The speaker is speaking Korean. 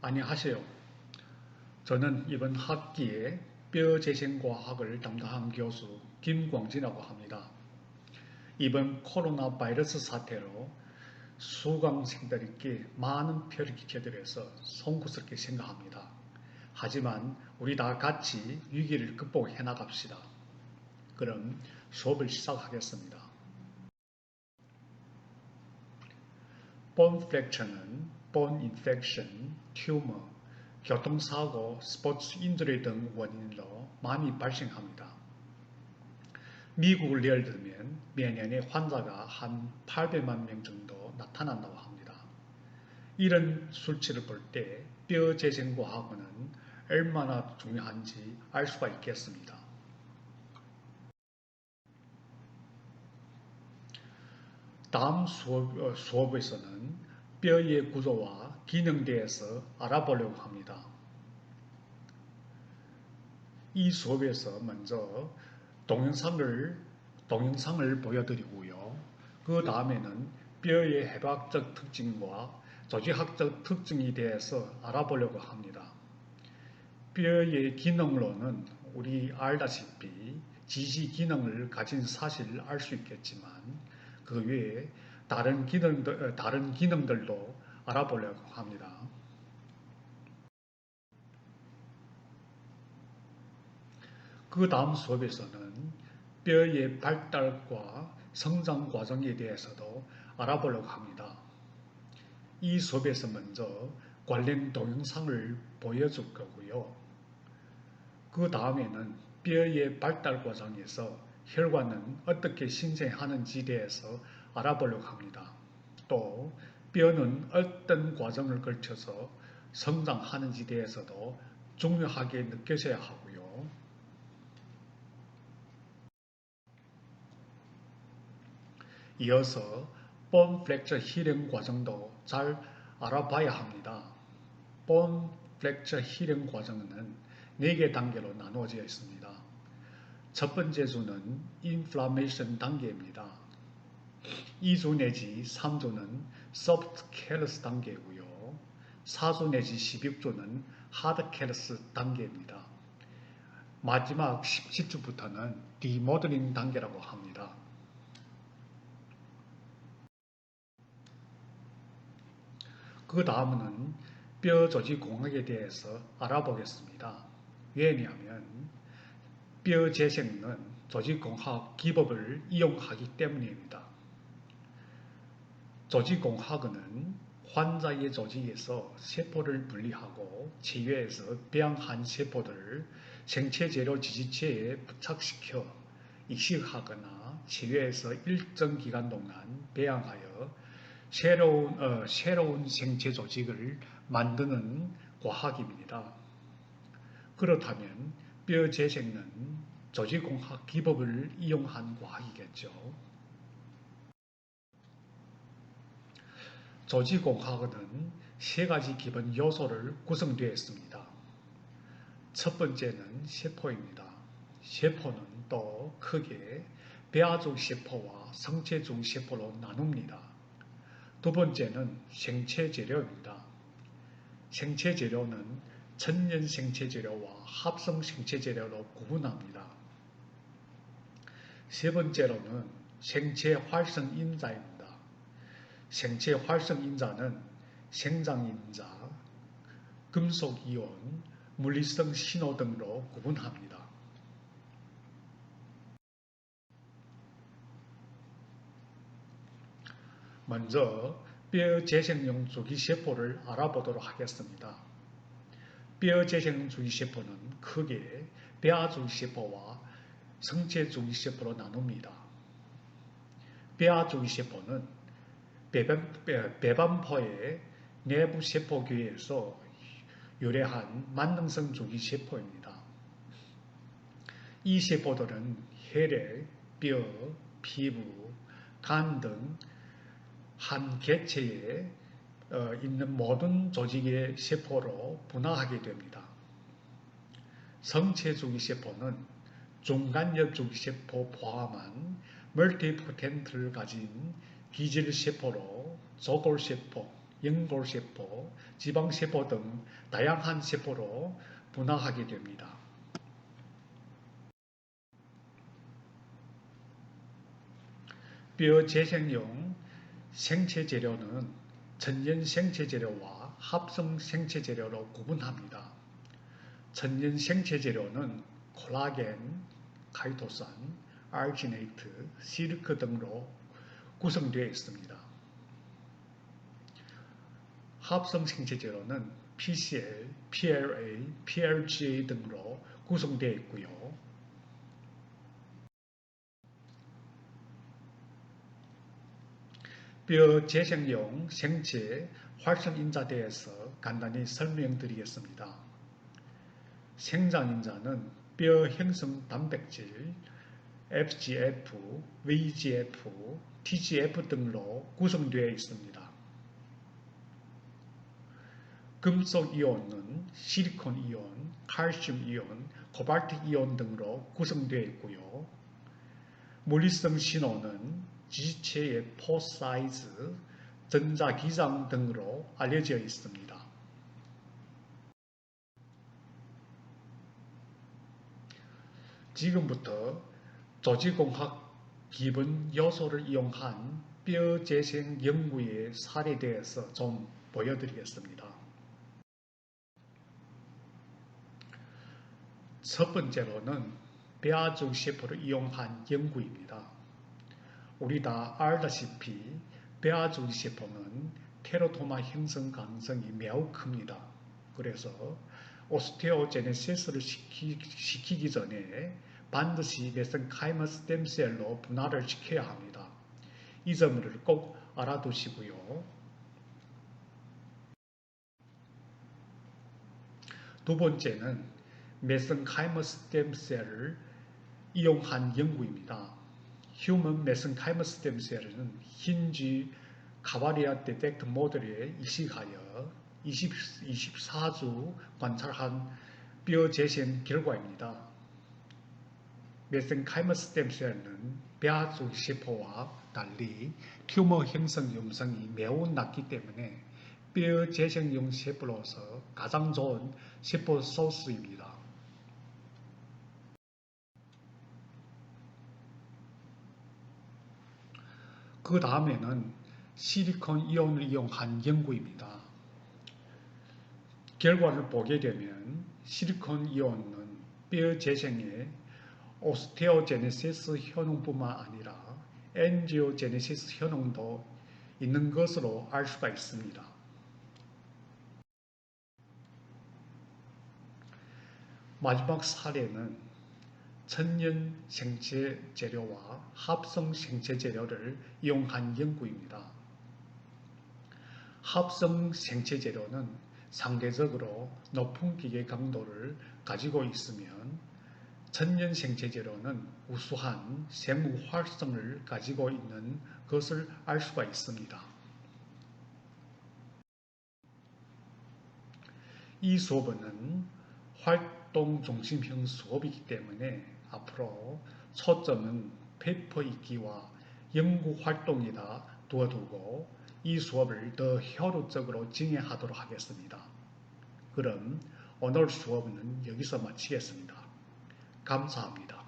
안녕하세요. 저는 이번 학기에 뼈재생과학을 담당한 교수 김광진이라고 합니다. 이번 코로나 바이러스 사태로 수강생들에게 많은 피해를 끼쳐드려서 송구스럽게 생각합니다. 하지만 우리 다 같이 위기를 극복해 나갑시다. 그럼 수업을 시작하겠습니다. 본 프랙처는 본 인펙션, 튜머, 교통사고, 스포츠 인주리 등 원인으로 많이 발생합니다. 미국을 예를 들면 매년에 환자가 한 800만 명 정도 나타난다고 합니다. 이런 수치를 볼 때 뼈재생과학은 얼마나 중요한지 알 수가 있겠습니다. 다음 수업에서는 뼈의 구조와 기능에 대해서 알아보려고 합니다. 이 수업에서 먼저 동영상을 보여드리고요. 그 다음에는 뼈의 해부학적 특징과 조직학적 특징에 대해서 알아보려고 합니다. 뼈의 기능으로는 우리 알다시피 지시 기능을 가진 사실을 알 수 있겠지만 그 외에 다른 기능들도 알아보려고 합니다. 그 다음 수업에서는 뼈의 발달과 성장 과정에 대해서도 알아보려고 합니다. 이 수업에서 먼저 관련 동영상을 보여줄 거고요. 그 다음에는 뼈의 발달 과정에서 혈관은 어떻게 신생하는지에 대해서 알아보려고 합니다. 또 뼈는 어떤 과정을 거쳐서 성장하는지에 대해서도 중요하게 느껴져야 하고요. 이어서 본 프랙처 힐링 과정도 잘 알아봐야 합니다. 본 프랙처 힐링 과정은 4개 단계로 나누어져 있습니다. 첫 번째 주는 인플라메이션 단계입니다. 2주 내지 3주는 소프트 캐러스 단계이고요. 4주 내지 16주는 하드 캐러스 단계입니다. 마지막 17주부터는 디모델링 단계라고 합니다. 그 다음은 뼈 조직 공학에 대해서 알아보겠습니다. 왜냐하면 뼈 재생은 조직 공학 기법을 이용하기 때문입니다. 조직 공학은 환자의 조직에서 세포를 분리하고 치유해서 배양한 세포들을 생체 재료 지지체에 부착시켜 익식하거나 치유해서 일정 기간 동안 배양하여 새로운 생체 조직을 만드는 과학입니다. 그렇다면 뼈 재생은 조직공학 기법을 이용한 과학이겠죠. 조직공학은 3가지 기본 요소를 구성되어 있습니다. 첫 번째는 세포입니다. 세포는 또 크게 배아중 세포와 성체중 세포로 나눕니다. 두 번째는 생체 재료입니다. 생체 재료는 천연 생체 재료와 합성 생체 재료로 구분합니다. 세 번째로는 생체 활성 인자입니다. 생체 활성 인자는 생장 인자, 금속 이온, 물리성 신호 등으로 구분합니다. 먼저 뼈 재생용 주기세포를 알아보도록 하겠습니다. 뼈 재생용 주기세포는 크게 배아주기세포와 성체주기세포로 나눕니다. 배아주기세포는 배반포의 내부 세포교에서 유래한 만능성 주기세포입니다. 이 세포들은 혈액, 뼈, 피부, 간 등 한 개체에 있는 모든 조직의 세포로 분화하게 됩니다. 성체주기세포는 중간엽주기세포 포함한 멀티포텐트를 가진 기질세포로 조골세포, 연골세포, 지방세포 등 다양한 세포로 분화하게 됩니다. 뼈 재생용 생체 재료는 천연 생체 재료와 합성 생체 재료로 구분합니다. 천연 생체 재료는 콜라겐, 카이토산, 알지네이트, 시르크 등으로 구성되어 있습니다. 합성 생체 재료는 PCL, PLA, PLGA 등으로 구성되어 있고요. 뼈 재생용 생체 활성인자에 대해서 간단히 설명드리겠습니다. 생장인자는 뼈 형성 단백질, FGF, VGF, TGF 등으로 구성되어 있습니다. 금속 이온은 실리콘 이온, 칼슘 이온, 코발트 이온 등으로 구성되어 있고요. 물리성 신호는 지체의 포 사이즈, 전자기장 등으로 알려져 있습니다. 지금부터 조직공학 기본 요소를 이용한 뼈 재생 연구의 사례에 대해서 좀 보여드리겠습니다. 첫 번째로는 뼈아죽 세포를 이용한 연구입니다. 우리 다 알다시피 뼈아죽 세포는 테로토마 형성 가능성이 매우 큽니다. 그래서 오스테오제네시스를 시키기 전에 반드시 메센카이머 스템셀로 분할을 시켜야 합니다. 이 점을 꼭 알아두시고요. 두 번째는 메센카이머 스템셀을 이용한 연구입니다. 휴먼 메센카이머 스템셀은 힌지 카바리아 디텍트 모델에 이식하여 24주 관찰한 뼈 재생 결과입니다. 메센카이머 스템셀은 뼈아죽 세포와 달리 튜머 형성 염성이 매우 낮기 때문에 뼈 재생용 세포로서 가장 좋은 세포 소스입니다. 그 다음에는 실리콘 이온을 이용한 연구입니다. 결과를 보게 되면 실리콘 이온은 뼈 재생에 오스테오제네시스 효능뿐만 아니라 엔지오제네시스 효능도 있는 것으로 알 수가 있습니다. 마지막 사례는 천연 생체 재료와 합성 생체 재료를 이용한 연구입니다. 합성 생체 재료는 상대적으로 높은 기계 강도를 가지고 있으면 천연 생체 재료는 우수한 생物활성을 가지고 있는 것을 알 수가 있습니다. 이 수업은 활동 중심형 수업이기 때문에 앞으로 초점은 페이퍼 읽기와 연구 활동에다 두어두고 이 수업을 더 효율적으로 진행하도록 하겠습니다. 그럼 오늘 수업은 여기서 마치겠습니다. 감사합니다.